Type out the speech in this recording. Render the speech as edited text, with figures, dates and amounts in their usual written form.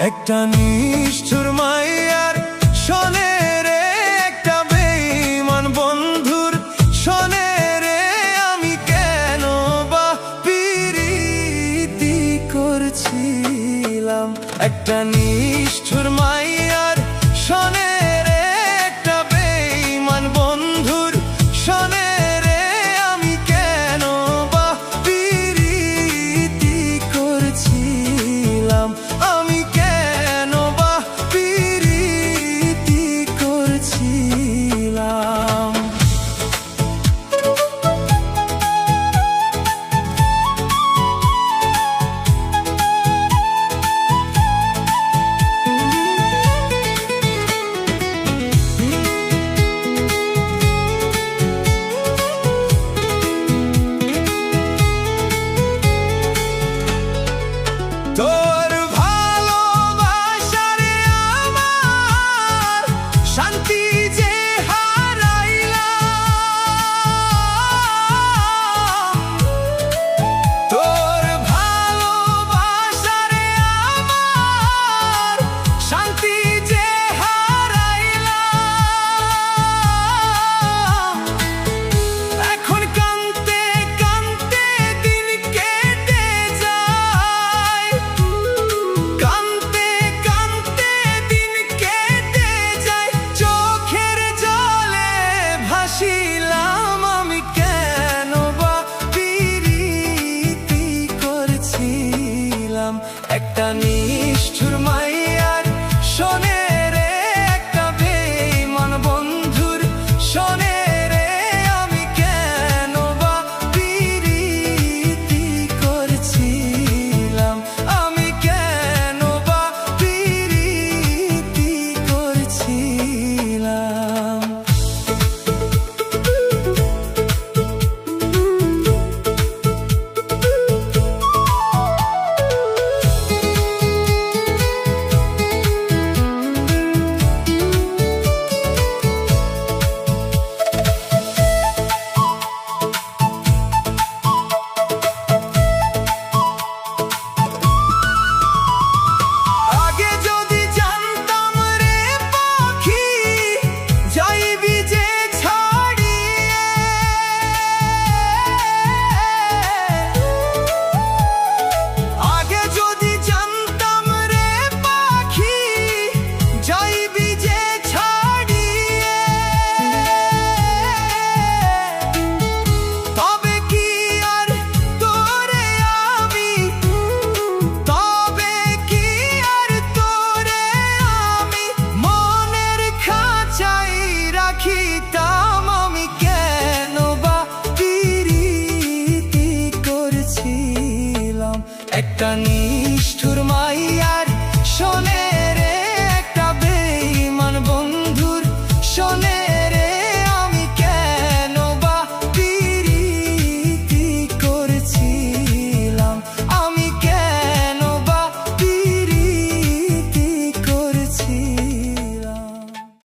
একটা নিষ্ঠুর মাইয়ার শোনে রে, একটা বেঈমান বন্ধুর শোনে রে, আমি কেন বা পিরিতি করছিলাম। একটা নিষ্ঠুর মাইয়ার শোনে রে, একটা বেঈমান বন্ধুর শোনে রে, আমি কেন বা পিরিতি করছিলাম। আমি কেন বা পিরিতি করছিলাম। তোর ভালোবাসারে আমার শান্তি যে হারাইলাম। তোর ভালোবাসারে আমার শান্তি যে হারাইলাম। এখন কাঁদতে কাঁদতে দিন কেটে যায়, কাঁদতে কাঁদতে দিন কেটে যায়, চোখের জলে ভাসিলাম। আমি কেন বা পিরিতি করছিলাম। একটা নিষ্ঠুর মাইয়ার শোনে রে, একটা বেঈমান বন্ধুর শোনে রে, আমি কেন বা পিরিতি করছিলাম। আমি কেন বা পিরিতি করছিলাম। আগে যদি জানতাম রে পাখি, যাইবি যে ছাড়িয়ে। আগে যদি জানতাম রে পাখি, যাইবি যে ছাড়িয়ে। তবে কি আর তোরে আমি, তবে কি আর তোরে আমি মনের খাঁচায় রাখিতাম। আমি কেন বা পিরিতি করছিলাম। একটা